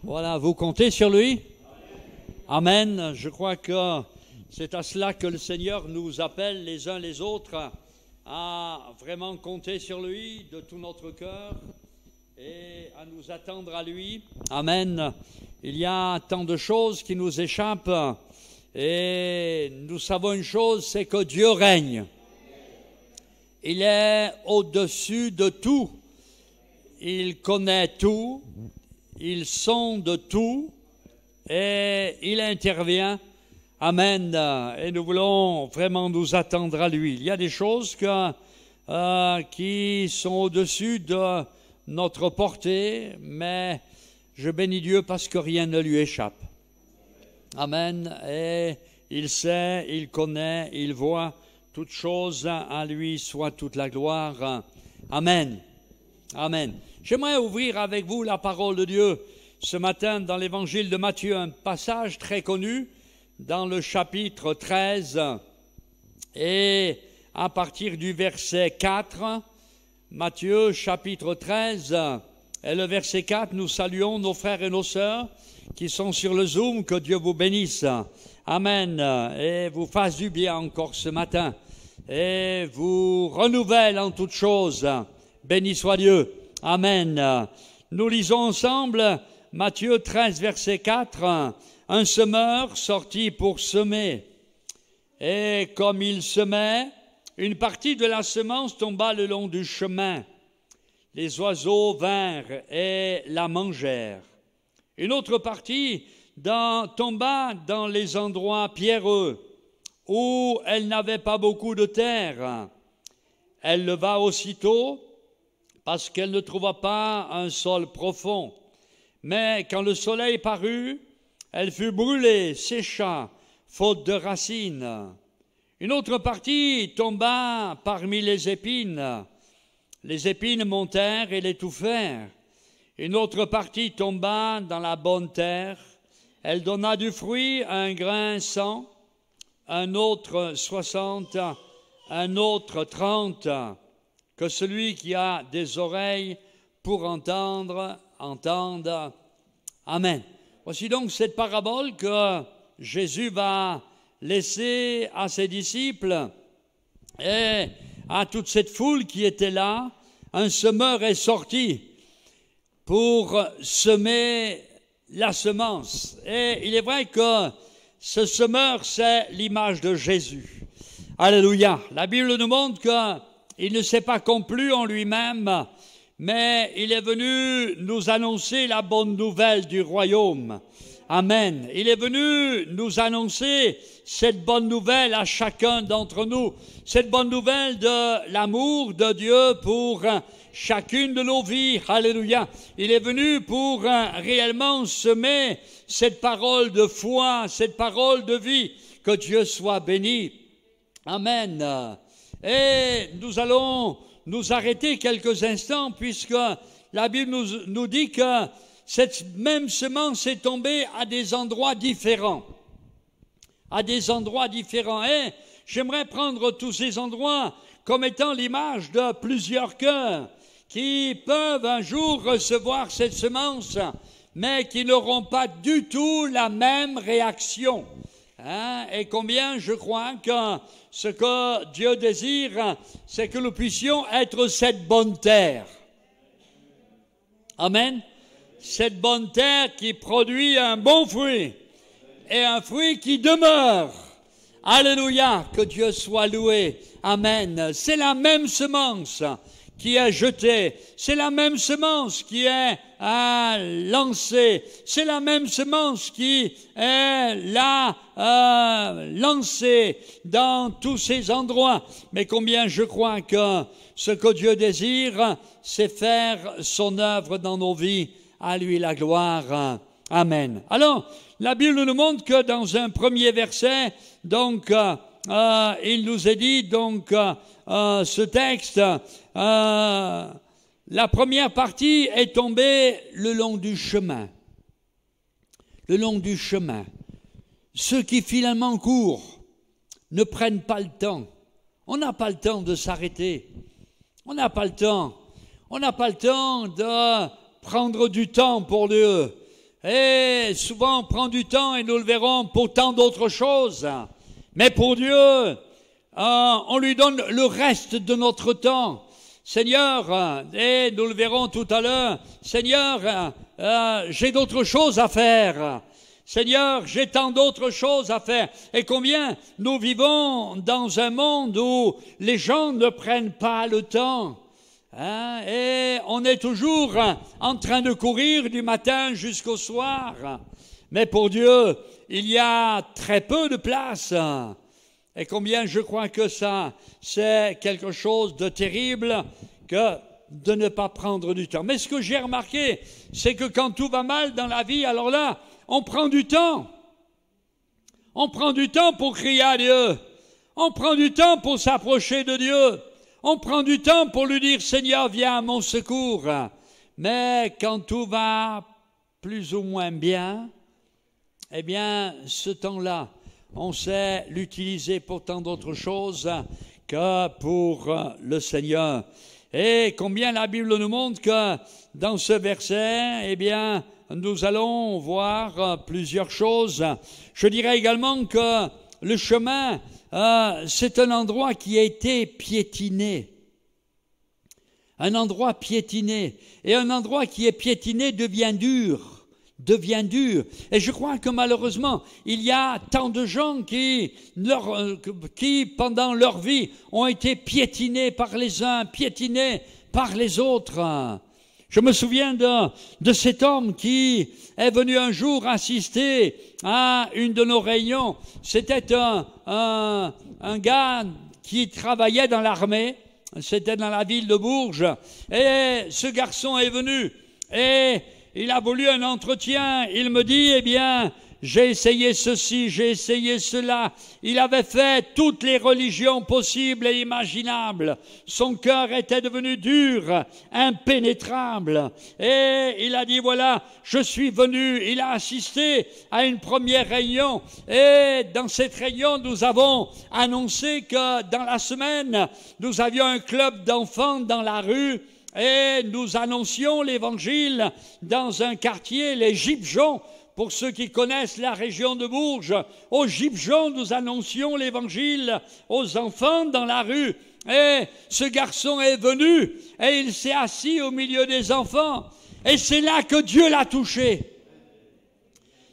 Voilà, vous comptez sur lui? Amen. Je crois que c'est à cela que le Seigneur nous appelle les uns les autres, à vraiment compter sur lui de tout notre cœur et à nous attendre à lui. Amen. Il y a tant de choses qui nous échappent et nous savons une chose, c'est que Dieu règne. Il est au-dessus de tout. Il connaît tout. Il sonde tout et il intervient. Amen. Et nous voulons vraiment nous attendre à lui. Il y a des choses qui sont au-dessus de notre portée, mais je bénis Dieu parce que rien ne lui échappe. Amen. Et il sait, il connaît, il voit toutes choses. À lui soit toute la gloire. Amen. Amen. J'aimerais ouvrir avec vous la parole de Dieu ce matin dans l'évangile de Matthieu, un passage très connu dans le chapitre 13 et à partir du verset 4, Matthieu chapitre 13 et le verset 4, nous saluons nos frères et nos sœurs qui sont sur le Zoom, que Dieu vous bénisse. Amen. Et vous fasse du bien encore ce matin et vous renouvelle en toutes choses. Béni soit Dieu. Amen. Nous lisons ensemble Matthieu 13, verset 4. Un semeur sortit pour semer. Et comme il semait, une partie de la semence tomba le long du chemin. Les oiseaux vinrent et la mangèrent. Une autre partie tomba dans les endroits pierreux, où elle n'avait pas beaucoup de terre. Elle leva aussitôt, parce qu'elle ne trouva pas un sol profond. Mais quand le soleil parut, elle fut brûlée, sécha, faute de racines. Une autre partie tomba parmi les épines. Les épines montèrent et l'étouffèrent. Une autre partie tomba dans la bonne terre. Elle donna du fruit, un grain 100, un autre 60, un autre 30. Que celui qui a des oreilles pour entendre, entende. Amen. Voici donc cette parabole que Jésus va laisser à ses disciples et à toute cette foule qui était là. Un semeur est sorti pour semer la semence. Et il est vrai que ce semeur, c'est l'image de Jésus. Alléluia. La Bible nous montre qu'il ne s'est pas complu en lui-même, mais il est venu nous annoncer la bonne nouvelle du royaume. Amen. Il est venu nous annoncer cette bonne nouvelle à chacun d'entre nous, cette bonne nouvelle de l'amour de Dieu pour chacune de nos vies. Alléluia. Il est venu pour réellement semer cette parole de foi, cette parole de vie. Que Dieu soit béni. Amen. Et nous allons nous arrêter quelques instants puisque la Bible nous dit que cette même semence est tombée à des endroits différents. À des endroits différents. Et j'aimerais prendre tous ces endroits comme étant l'image de plusieurs cœurs qui peuvent un jour recevoir cette semence, mais qui n'auront pas du tout la même réaction. Et combien je crois que ce que Dieu désire, c'est que nous puissions être cette bonne terre. Amen. Cette bonne terre qui produit un bon fruit et un fruit qui demeure. Alléluia, que Dieu soit loué. Amen. C'est la même semence qui est jetée. C'est la même semence qui est lancée. C'est la même semence qui est là lancée dans tous ces endroits. Mais combien je crois que ce que Dieu désire, c'est faire son œuvre dans nos vies. À lui la gloire. Amen. Alors, la Bible nous montre que dans un premier verset, donc, il nous est dit, donc, ce texte, la première partie est tombée le long du chemin. Le long du chemin. Ceux qui finalement courent ne prennent pas le temps. On n'a pas le temps de s'arrêter. On n'a pas le temps. On n'a pas le temps de prendre du temps pour Dieu. Et souvent on prend du temps, et nous le verrons, pour tant d'autres choses. Mais pour Dieu, on lui donne le reste de notre temps. Seigneur, et nous le verrons tout à l'heure, Seigneur, j'ai d'autres choses à faire. Seigneur, j'ai tant d'autres choses à faire. Et combien nous vivons dans un monde où les gens ne prennent pas le temps. Et on est toujours en train de courir du matin jusqu'au soir. Mais pour Dieu, il y a très peu de place. Et combien je crois que ça, c'est quelque chose de terrible que de ne pas prendre du temps. Mais ce que j'ai remarqué, c'est que quand tout va mal dans la vie, alors là, on prend du temps. On prend du temps pour crier à Dieu. On prend du temps pour s'approcher de Dieu. On prend du temps pour lui dire, Seigneur, viens à mon secours. Mais quand tout va plus ou moins bien, eh bien, ce temps-là, on sait l'utiliser pour tant d'autres choses que pour le Seigneur. Et combien la Bible nous montre que dans ce verset, eh bien, nous allons voir plusieurs choses. Je dirais également que le chemin, c'est un endroit qui a été piétiné. Un endroit piétiné. Et un endroit qui est piétiné devient dur. Et je crois que malheureusement, il y a tant de gens qui, pendant leur vie, ont été piétinés par les uns, piétinés par les autres. Je me souviens de cet homme qui est venu un jour assister à une de nos réunions. C'était un gars qui travaillait dans l'armée. C'était dans la ville de Bourges. Et ce garçon est venu et il a voulu un entretien. Il me dit, eh bien, j'ai essayé ceci, j'ai essayé cela. Il avait fait toutes les religions possibles et imaginables. Son cœur était devenu dur, impénétrable. Et il a dit, voilà, je suis venu. Il a assisté à une première réunion. Et dans cette réunion, nous avons annoncé que dans la semaine, nous avions un club d'enfants dans la rue. Et nous annoncions l'évangile dans un quartier, les Gibjons. Pour ceux qui connaissent la région de Bourges, aux Gibjons, nous annoncions l'évangile aux enfants dans la rue. Et ce garçon est venu et il s'est assis au milieu des enfants. Et c'est là que Dieu l'a touché.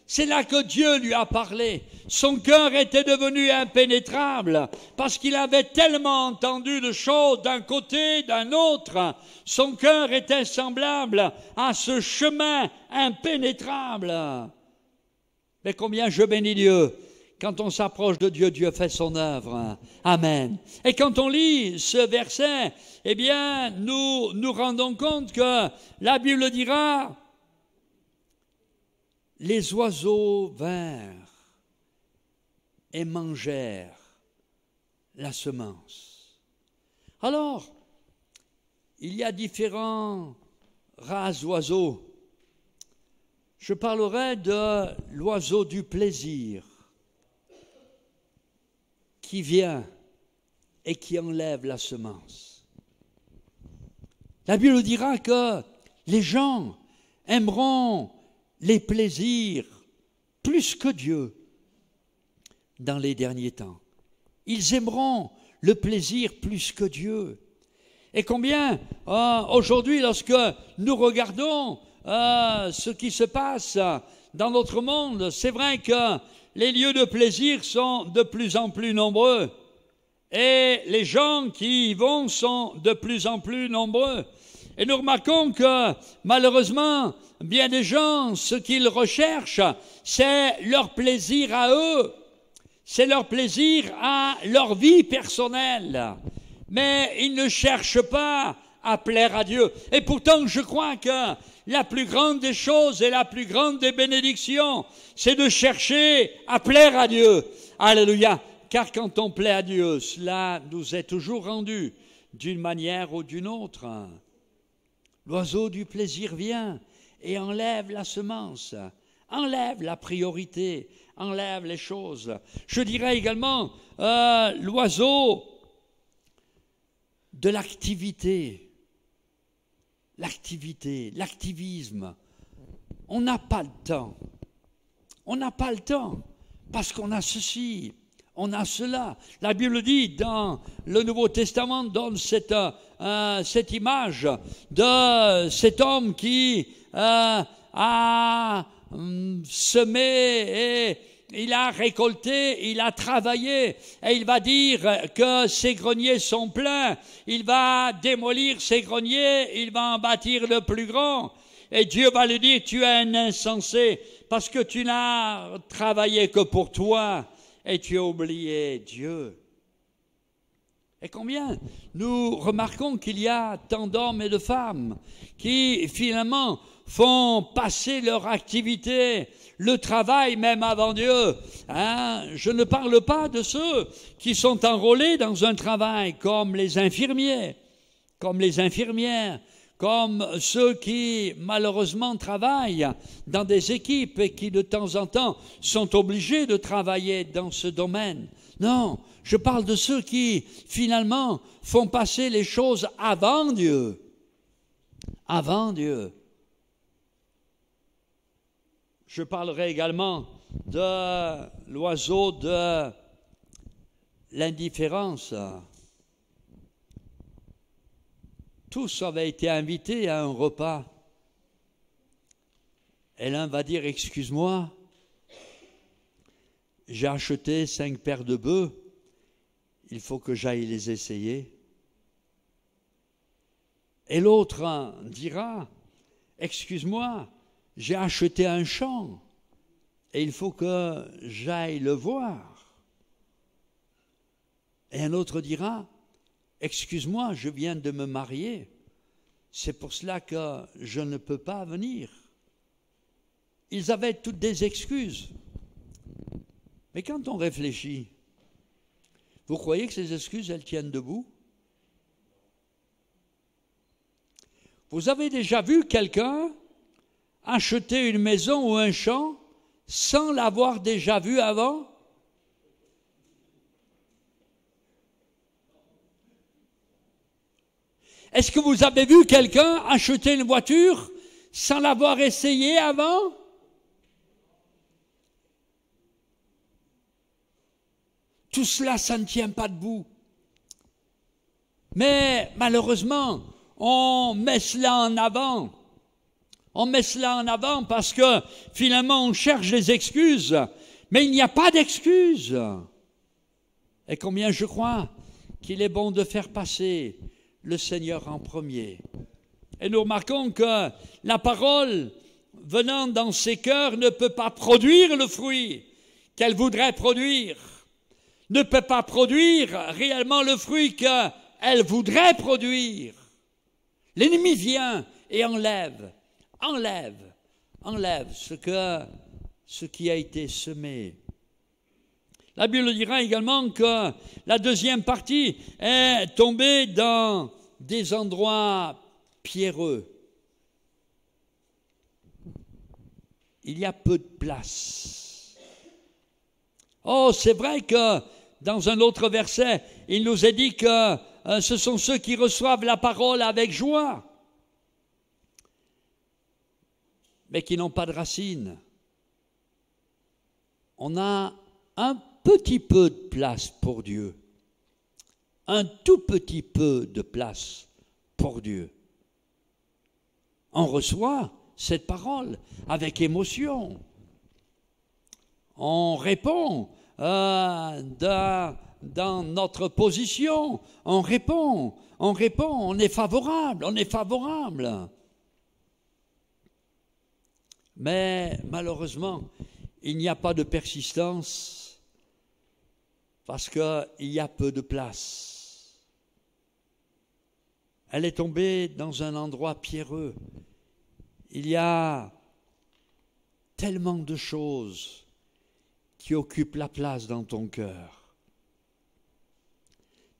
C'est là que Dieu lui a parlé. Son cœur était devenu impénétrable parce qu'il avait tellement entendu de choses d'un côté, d'un autre. Son cœur était semblable à ce chemin impénétrable. Mais combien je bénis Dieu. Quand on s'approche de Dieu, Dieu fait son œuvre. Amen. Et quand on lit ce verset, eh bien, nous nous rendons compte que la Bible dira, les oiseaux vinrent et mangèrent la semence. Alors, il y a différentes races d'oiseaux. Je parlerai de l'oiseau du plaisir qui vient et qui enlève la semence. La Bible dira que les gens aimeront les plaisirs plus que Dieu dans les derniers temps. Ils aimeront le plaisir plus que Dieu. Et combien aujourd'hui, lorsque nous regardons ce qui se passe dans notre monde, c'est vrai que les lieux de plaisir sont de plus en plus nombreux et les gens qui y vont sont de plus en plus nombreux. Et nous remarquons que malheureusement, bien des gens, ce qu'ils recherchent, c'est leur plaisir à eux. C'est leur plaisir à leur vie personnelle. Mais ils ne cherchent pas à plaire à Dieu. Et pourtant, je crois que la plus grande des choses et la plus grande des bénédictions, c'est de chercher à plaire à Dieu. Alléluia. Car quand on plaît à Dieu, cela nous est toujours rendu d'une manière ou d'une autre. L'oiseau du plaisir vient et enlève la semence, enlève la priorité, enlève les choses. Je dirais également l'oiseau de l'activité, l'activisme. on n'a pas le temps. On n'a pas le temps parce qu'on a ceci, on a cela. La Bible dit dans le Nouveau Testament, donne cette image de cet homme qui a semé et il a récolté, il a travaillé et il va dire que ses greniers sont pleins. Il va démolir ses greniers, il va en bâtir le plus grand. Et Dieu va lui dire, tu es un insensé parce que tu n'as travaillé que pour toi et tu as oublié Dieu. Et combien nous remarquons qu'il y a tant d'hommes et de femmes qui finalement font passer leur activité, le travail même avant Dieu. Je ne parle pas de ceux qui sont enrôlés dans un travail comme les infirmiers, comme les infirmières, comme ceux qui malheureusement travaillent dans des équipes et qui de temps en temps sont obligés de travailler dans ce domaine. Non, je parle de ceux qui finalement font passer les choses avant Dieu. Avant Dieu. Je parlerai également de l'oiseau de l'indifférence. Tous avaient été invités à un repas. Et l'un va dire, excuse-moi, j'ai acheté 5 paires de bœufs, il faut que j'aille les essayer. Et l'autre dira, excuse-moi, j'ai acheté un champ et il faut que j'aille le voir. Et un autre dira, excuse-moi, je viens de me marier, c'est pour cela que je ne peux pas venir. Ils avaient toutes des excuses. Mais quand on réfléchit, vous croyez que ces excuses, elles tiennent debout? Vous avez déjà vu quelqu'un acheter une maison ou un champ sans l'avoir déjà vu avant? Est-ce que vous avez vu quelqu'un acheter une voiture sans l'avoir essayé avant? Tout cela, ça ne tient pas debout. Mais malheureusement, on met cela en avant. On met cela en avant parce que finalement on cherche des excuses, mais il n'y a pas d'excuses. Et combien je crois qu'il est bon de faire passer le Seigneur en premier. Et nous remarquons que la parole venant dans ses cœurs ne peut pas produire le fruit qu'elle voudrait produire, ne peut pas produire réellement le fruit qu'elle voudrait produire. L'ennemi vient et enlève ce qui a été semé. La Bible dira également que la deuxième partie est tombée dans des endroits pierreux. Il y a peu de place. Oh, c'est vrai que dans un autre verset, il nous est dit que ce sont ceux qui reçoivent la parole avec joie, mais qui n'ont pas de racines. On a un petit peu de place pour Dieu, un tout petit peu de place pour Dieu. On reçoit cette parole avec émotion. On répond dans notre position. On répond, on est favorable. Mais malheureusement, il n'y a pas de persistance parce qu'il y a peu de place. Elle est tombée dans un endroit pierreux. Il y a tellement de choses qui occupent la place dans ton cœur.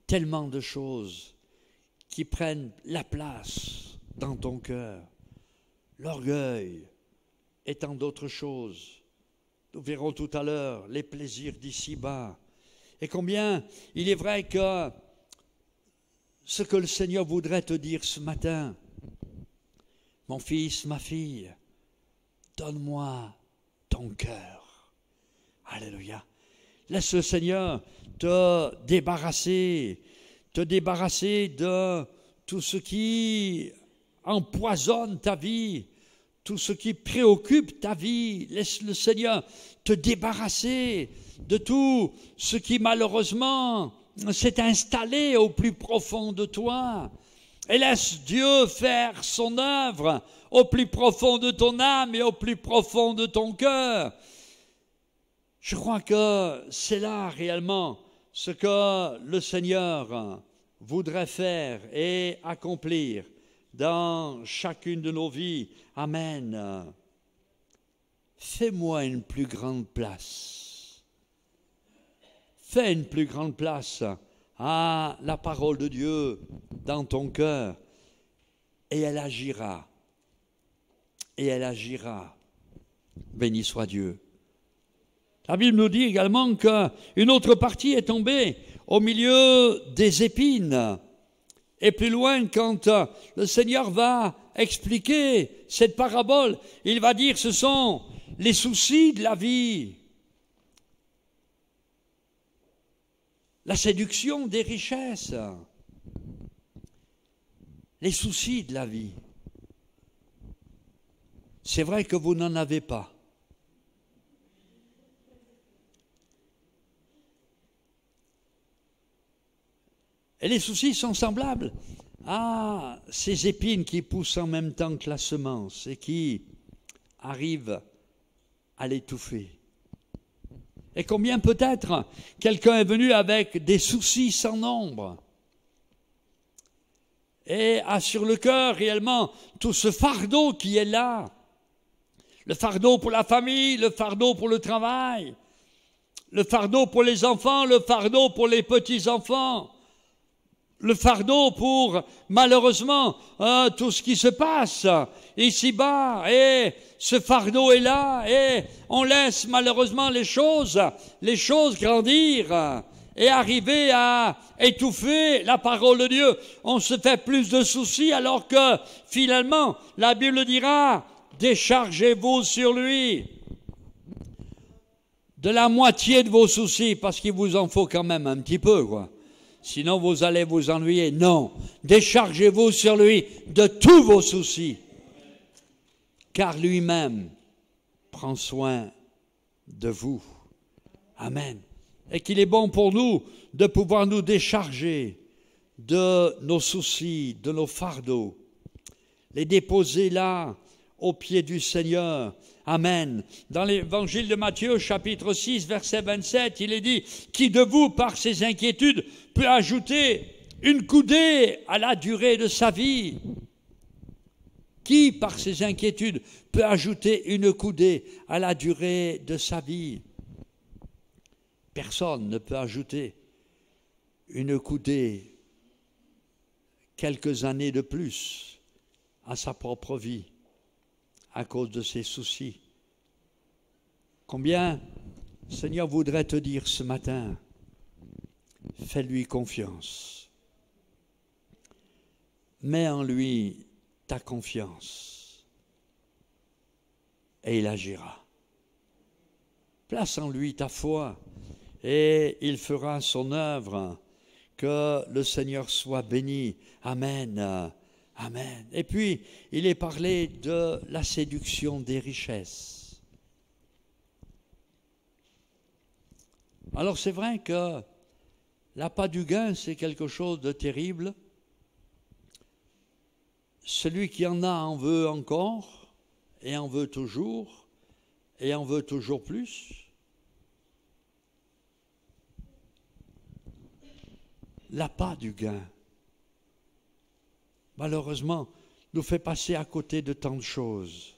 Tellement de choses qui prennent la place dans ton cœur. L'orgueil et tant d'autres choses. Nous verrons tout à l'heure les plaisirs d'ici-bas. Et combien il est vrai que ce que le Seigneur voudrait te dire ce matin, mon fils, ma fille, donne-moi ton cœur. Alléluia. Laisse le Seigneur te débarrasser de tout ce qui empoisonne ta vie, tout ce qui préoccupe ta vie. Laisse le Seigneur te débarrasser de tout ce qui malheureusement s'est installé au plus profond de toi. Et laisse Dieu faire son œuvre au plus profond de ton âme et au plus profond de ton cœur. Je crois que c'est là réellement ce que le Seigneur voudrait faire et accomplir dans chacune de nos vies. Amen. Fais-moi une plus grande place. Fais une plus grande place à la parole de Dieu dans ton cœur et elle agira. Et elle agira. Béni soit Dieu. La Bible nous dit également qu'une autre partie est tombée au milieu des épines. Et plus loin, quand le Seigneur va expliquer cette parabole, il va dire ce sont les soucis de la vie, la séduction des richesses, les soucis de la vie. C'est vrai que vous n'en avez pas. Et les soucis sont semblables à ces épines qui poussent en même temps que la semence et qui arrivent à l'étouffer. Et combien peut-être quelqu'un est venu avec des soucis sans nombre et a sur le cœur réellement tout ce fardeau qui est là. Le fardeau pour la famille, le fardeau pour le travail, le fardeau pour les enfants, le fardeau pour les petits-enfants, le fardeau pour, malheureusement, tout ce qui se passe ici-bas. Et ce fardeau est là et on laisse malheureusement les choses grandir et arriver à étouffer la parole de Dieu. On se fait plus de soucis alors que, finalement, la Bible dira, déchargez-vous sur lui de la moitié de vos soucis, parce qu'il vous en faut quand même un petit peu, quoi. Sinon vous allez vous ennuyer. Non, déchargez-vous sur lui de tous vos soucis, car lui-même prend soin de vous. Amen. Et qu'il est bon pour nous de pouvoir nous décharger de nos soucis, de nos fardeaux, les déposer là, aux pieds du Seigneur. Amen. Dans l'évangile de Matthieu, chapitre 6, verset 27, il est dit, qui de vous, par ses inquiétudes, peut ajouter une coudée à la durée de sa vie? Qui, par ses inquiétudes, peut ajouter une coudée à la durée de sa vie? Personne ne peut ajouter une coudée, quelques années de plus à sa propre vie à cause de ses soucis. Combien le Seigneur voudrait te dire ce matin, fais-lui confiance. Mets en lui ta confiance et il agira. Place en lui ta foi et il fera son œuvre. Que le Seigneur soit béni. Amen. Amen. Et puis, il est parlé de la séduction des richesses. Alors, c'est vrai que l'appât du gain, c'est quelque chose de terrible. Celui qui en a en veut encore, et en veut toujours, et en veut toujours plus. L'appât du gain, malheureusement, nous fait passer à côté de tant de choses.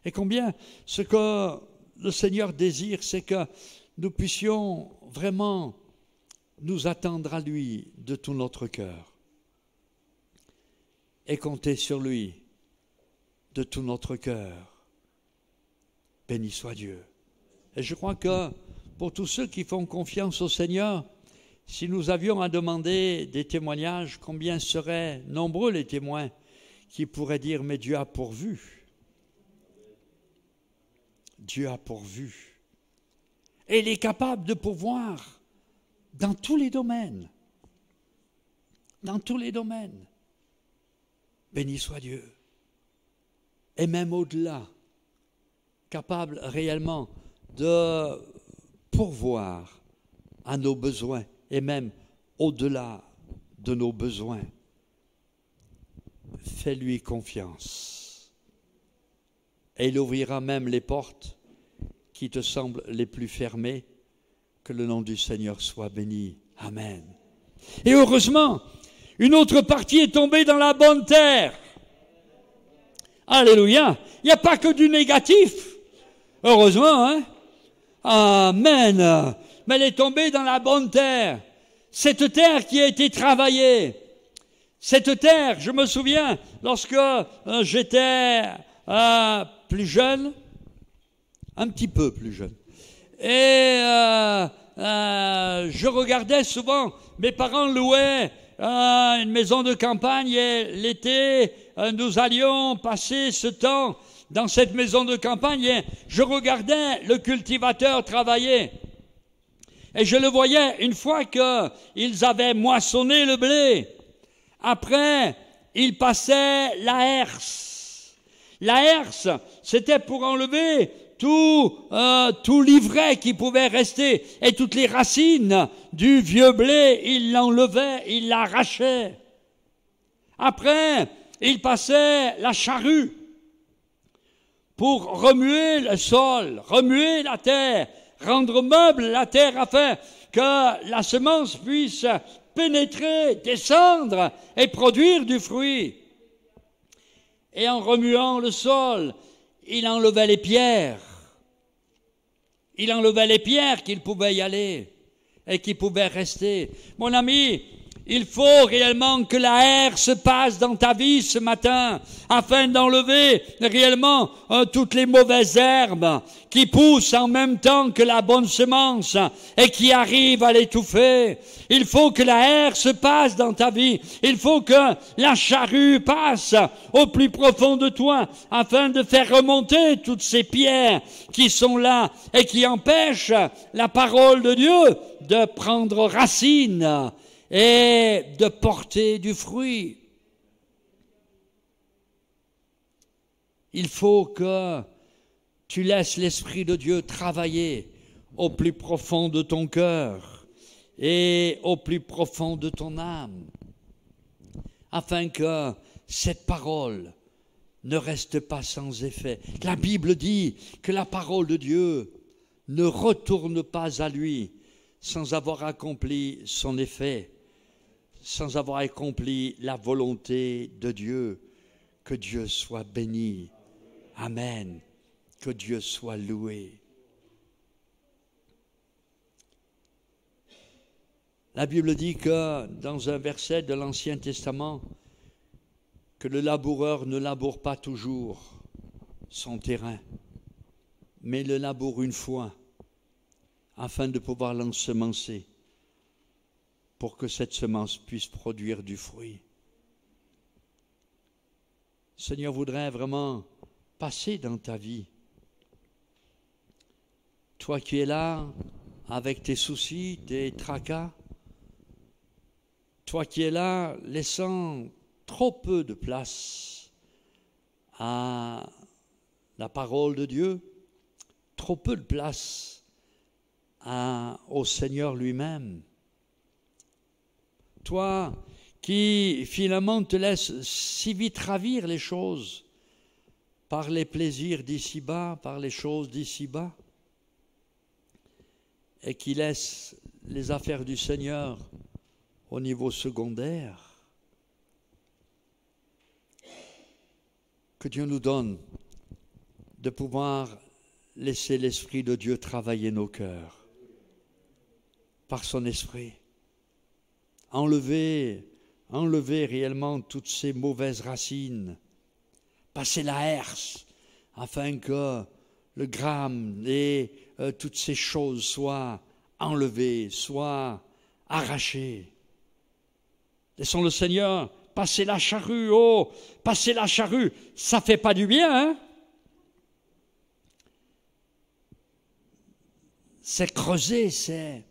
Et combien ce que le Seigneur désire, c'est que nous puissions vraiment nous attendre à lui de tout notre cœur et compter sur lui de tout notre cœur. Béni soit Dieu. Et je crois que pour tous ceux qui font confiance au Seigneur, si nous avions à demander des témoignages, combien seraient nombreux les témoins qui pourraient dire « Mais Dieu a pourvu ». Dieu a pourvu. Et il est capable de pourvoir dans tous les domaines. Dans tous les domaines. Béni soit Dieu. Et même au-delà, capable réellement de pourvoir à nos besoins et même au-delà de nos besoins. Fais-lui confiance. Et il ouvrira même les portes qui te semblent les plus fermées. Que le nom du Seigneur soit béni. Amen. Et heureusement, une autre partie est tombée dans la bonne terre. Alléluia. Il n'y a pas que du négatif. Heureusement, hein? Amen. Mais elle est tombée dans la bonne terre. Cette terre qui a été travaillée. Cette terre, je me souviens, lorsque j'étais plus jeune, un petit peu plus jeune, et je regardais souvent, mes parents louaient une maison de campagne et l'été, nous allions passer ce temps dans cette maison de campagne et je regardais le cultivateur travailler. Et je le voyais une fois qu'ils avaient moissonné le blé. Après, ils passaient la herse. La herse, c'était pour enlever tout l'ivraie qui pouvait rester et toutes les racines du vieux blé, ils l'enlevaient, ils l'arrachaient. Après, ils passaient la charrue pour remuer le sol, remuer la terre, rendre meuble la terre afin que la semence puisse pénétrer, descendre et produire du fruit. Et en remuant le sol, il enlevait les pierres. Il enlevait les pierres qu'il pouvait y aller et qui pouvaient rester. Mon ami, il faut réellement que la herse passe dans ta vie ce matin afin d'enlever réellement toutes les mauvaises herbes qui poussent en même temps que la bonne semence et qui arrivent à l'étouffer. Il faut que la herse passe dans ta vie. Il faut que la charrue passe au plus profond de toi afin de faire remonter toutes ces pierres qui sont là et qui empêchent la parole de Dieu de prendre racine et de porter du fruit. Il faut que tu laisses l'Esprit de Dieu travailler au plus profond de ton cœur et au plus profond de ton âme, afin que cette parole ne reste pas sans effet. La Bible dit que la parole de Dieu ne retourne pas à lui sans avoir accompli son effet, sans avoir accompli la volonté de Dieu. Que Dieu soit béni. Amen. Que Dieu soit loué. La Bible dit que, dans un verset de l'Ancien Testament, que le laboureur ne laboure pas toujours son terrain, mais le laboure une fois, afin de pouvoir l'ensemencer, pour que cette semence puisse produire du fruit. Le Seigneur voudrait vraiment passer dans ta vie. Toi qui es là, avec tes soucis, tes tracas, toi qui es là, laissant trop peu de place à la parole de Dieu, trop peu de place au Seigneur lui-même. Toi qui finalement te laisses si vite ravir les choses par les plaisirs d'ici-bas, par les choses d'ici-bas, et qui laisse les affaires du Seigneur au niveau secondaire. Que Dieu nous donne de pouvoir laisser l'Esprit de Dieu travailler nos cœurs par son Esprit. Enlever réellement toutes ces mauvaises racines, passer la herse, afin que le gramme et toutes ces choses soient enlevées, soient arrachées. Laissons le Seigneur passer la charrue. Oh, passer la charrue, ça fait pas du bien, hein? c'est creuser, c'est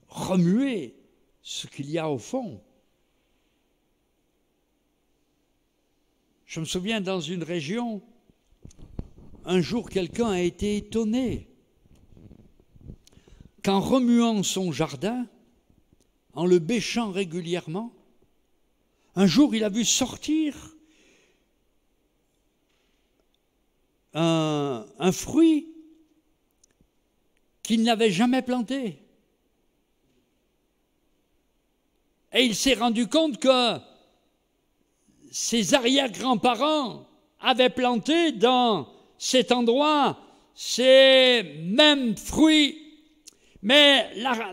remuer ce qu'il y a au fond. Je me souviens, dans une région, un jour quelqu'un a été étonné qu'en remuant son jardin, en le bêchant régulièrement, un jour il a vu sortir un fruit qu'il n'avait jamais planté. Et il s'est rendu compte que ses arrière-grands-parents avaient planté dans cet endroit ces mêmes fruits, mais la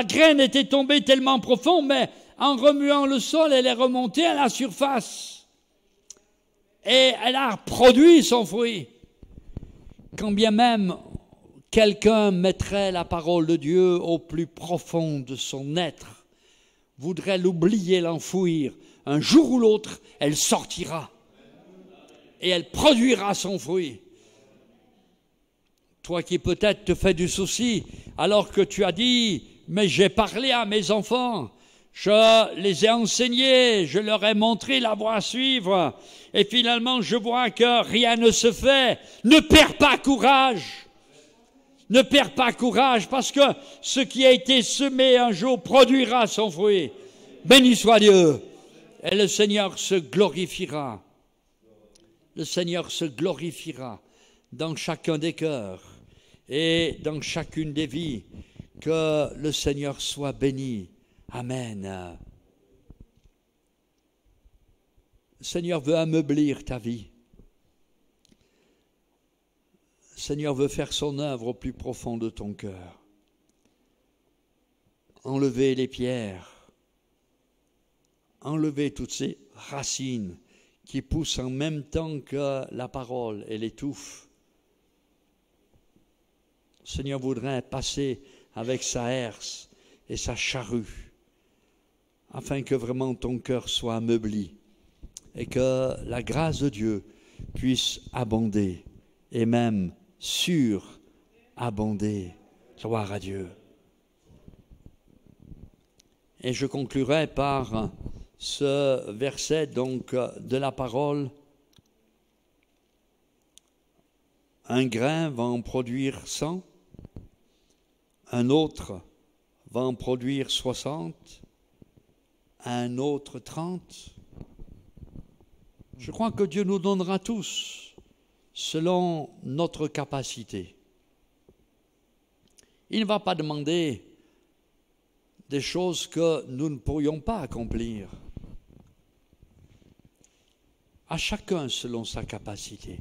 graine était tombée tellement profond, mais en remuant le sol, elle est remontée à la surface. Et elle a produit son fruit. Quand bien même quelqu'un mettrait la parole de Dieu au plus profond de son être, voudrait l'oublier, l'enfouir, un jour ou l'autre, elle sortira. Et elle produira son fruit. Toi qui peut-être te fais du souci, alors que tu as dit, mais j'ai parlé à mes enfants, je les ai enseignés, je leur ai montré la voie à suivre, et finalement je vois que rien ne se fait. Ne perds pas courage. Ne perds pas courage, parce que ce qui a été semé un jour produira son fruit. Béni soit Dieu. Et le Seigneur se glorifiera. Le Seigneur se glorifiera dans chacun des cœurs et dans chacune des vies. Que le Seigneur soit béni. Amen. Le Seigneur veut ameublir ta vie. Le Seigneur veut faire son œuvre au plus profond de ton cœur. Enlever les pierres. Enlever toutes ces racines qui poussent en même temps que la parole et l'étouffe. Le Seigneur voudrait passer avec sa herse et sa charrue, afin que vraiment ton cœur soit ameubli et que la grâce de Dieu puisse abonder et même surabonder. Gloire à Dieu. Et je conclurai par ce verset donc de la parole. Un grain va en produire 100, un autre va en produire 60, un autre 30. Je crois que Dieu nous donnera tous selon notre capacité. Il ne va pas demander des choses que nous ne pourrions pas accomplir. À chacun selon sa capacité.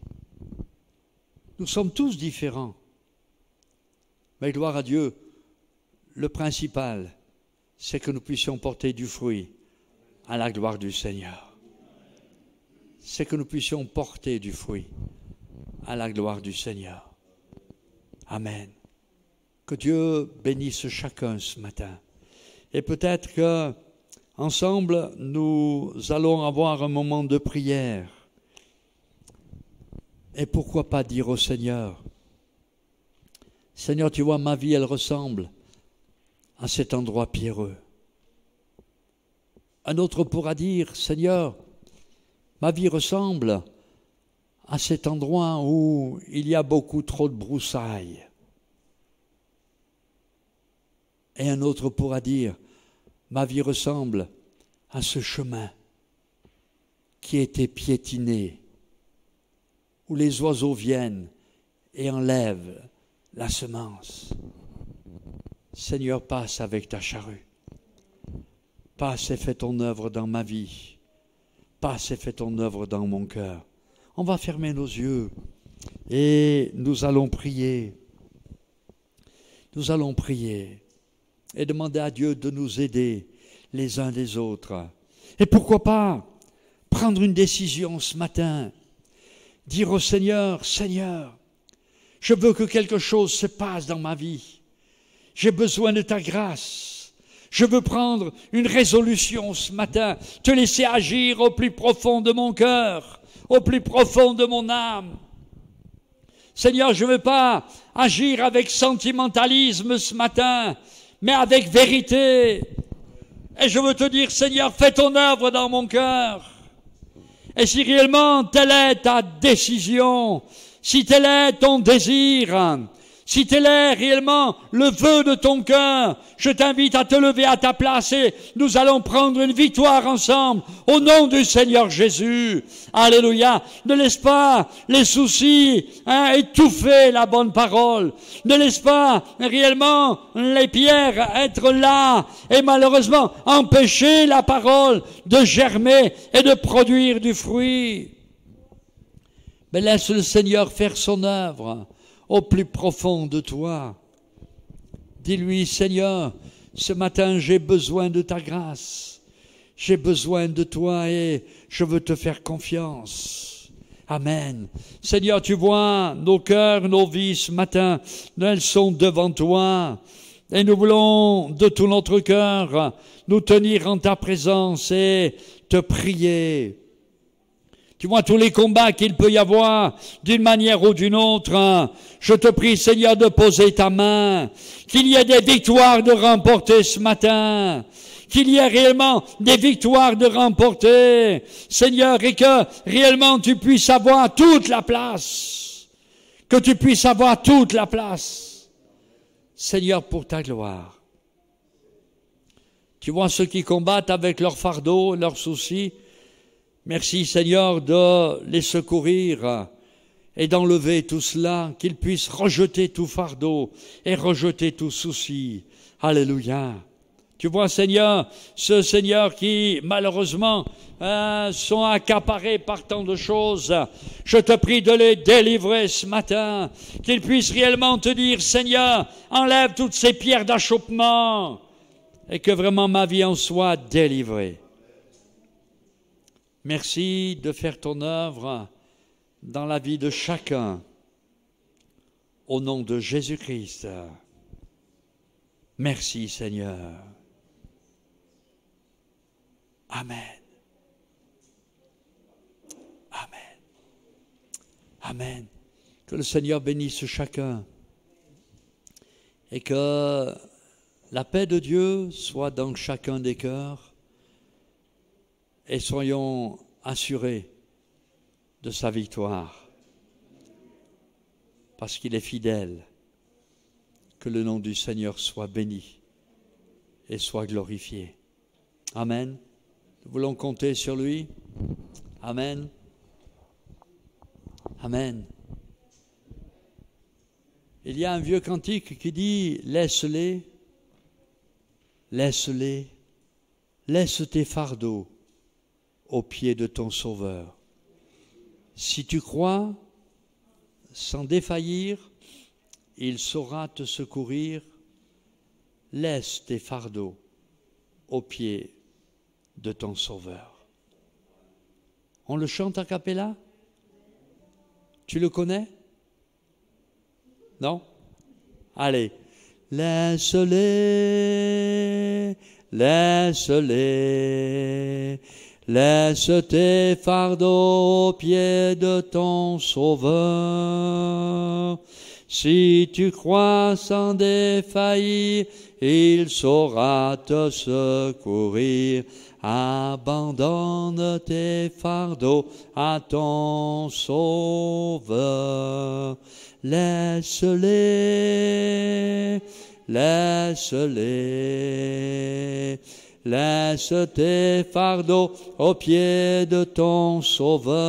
Nous sommes tous différents. Mais gloire à Dieu, le principal, c'est que nous puissions porter du fruit à la gloire du Seigneur. C'est que nous puissions porter du fruit à la gloire du Seigneur. Amen. Que Dieu bénisse chacun ce matin. Et peut-être que ensemble, nous allons avoir un moment de prière. Et pourquoi pas dire au Seigneur, Seigneur, tu vois, ma vie, elle ressemble à cet endroit pierreux. Un autre pourra dire, Seigneur, ma vie ressemble à cet endroit où il y a beaucoup trop de broussailles. Et un autre pourra dire, ma vie ressemble à ce chemin qui a été piétiné, où les oiseaux viennent et enlèvent la semence. Seigneur, passe avec ta charrue. Passe et fais ton œuvre dans ma vie. Passe et fais ton œuvre dans mon cœur. On va fermer nos yeux et nous allons prier. Nous allons prier et demander à Dieu de nous aider les uns les autres. Et pourquoi pas prendre une décision ce matin, dire au Seigneur, Seigneur, je veux que quelque chose se passe dans ma vie. J'ai besoin de ta grâce. Je veux prendre une résolution ce matin, te laisser agir au plus profond de mon cœur, au plus profond de mon âme. Seigneur, je ne veux pas agir avec sentimentalisme ce matin, mais avec vérité. Et je veux te dire, Seigneur, fais ton œuvre dans mon cœur. Et si réellement telle est ta décision, si tel est ton désir, si tel est réellement le vœu de ton cœur, je t'invite à te lever à ta place et nous allons prendre une victoire ensemble au nom du Seigneur Jésus. Alléluia. Ne laisse pas les soucis étouffer la bonne parole. Ne laisse pas réellement les pierres être là et malheureusement empêcher la parole de germer et de produire du fruit. Mais laisse le Seigneur faire son œuvre au plus profond de toi. Dis-lui, Seigneur, ce matin j'ai besoin de ta grâce. J'ai besoin de toi et je veux te faire confiance. Amen. Seigneur, tu vois nos cœurs, nos vies ce matin, elles sont devant toi. Et nous voulons de tout notre cœur nous tenir en ta présence et te prier. Tu vois tous les combats qu'il peut y avoir d'une manière ou d'une autre. Je te prie, Seigneur, de poser ta main, qu'il y ait des victoires de remporter ce matin, qu'il y ait réellement des victoires de remporter, Seigneur, et que réellement tu puisses avoir toute la place, que tu puisses avoir toute la place, Seigneur, pour ta gloire. Tu vois ceux qui combattent avec leurs fardeaux, leurs soucis. Merci Seigneur de les secourir et d'enlever tout cela, qu'ils puissent rejeter tout fardeau et rejeter tout souci. Alléluia. Tu vois Seigneur, ceux Seigneur qui malheureusement sont accaparés par tant de choses, je te prie de les délivrer ce matin, qu'ils puissent réellement te dire Seigneur, enlève toutes ces pierres d'achoppement et que vraiment ma vie en soit délivrée. Merci de faire ton œuvre dans la vie de chacun. Au nom de Jésus-Christ. Merci Seigneur. Amen. Amen. Amen. Que le Seigneur bénisse chacun. Et que la paix de Dieu soit dans chacun des cœurs. Et soyons assurés de sa victoire, parce qu'il est fidèle. Que le nom du Seigneur soit béni et soit glorifié. Amen. Nous voulons compter sur lui. Amen. Amen. Il y a un vieux cantique qui dit « Laisse-les, laisse-les, laisse tes fardeaux aux pieds de ton Sauveur. Si tu crois, sans défaillir, il saura te secourir. Laisse tes fardeaux aux pieds de ton Sauveur. » On le chante a cappella? Tu le connais? Non? Allez. Laisse-les, laisse-les, laisse tes fardeaux aux pieds de ton Sauveur. Si tu crois sans défaillir, il saura te secourir. Abandonne tes fardeaux à ton Sauveur. Laisse-les, laisse-les, laisse tes fardeaux aux pieds de ton Sauveur.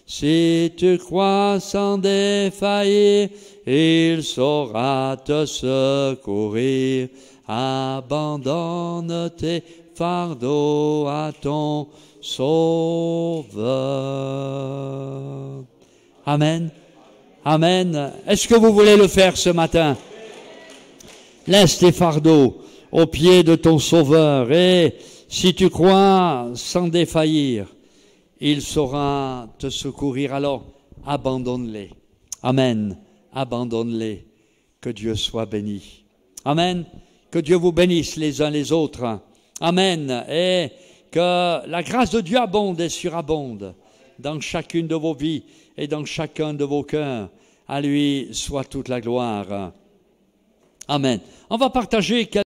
Si tu crois sans défaillir, il saura te secourir. Abandonne tes fardeaux à ton Sauveur. Amen. Amen. Est-ce que vous voulez le faire ce matin? Laisse tes fardeaux aux pieds de ton Sauveur. Et si tu crois sans défaillir, il saura te secourir. Alors, abandonne-les. Amen. Abandonne-les. Que Dieu soit béni. Amen. Que Dieu vous bénisse les uns les autres. Amen. Et que la grâce de Dieu abonde et surabonde dans chacune de vos vies et dans chacun de vos cœurs. À lui soit toute la gloire. Amen. On va partager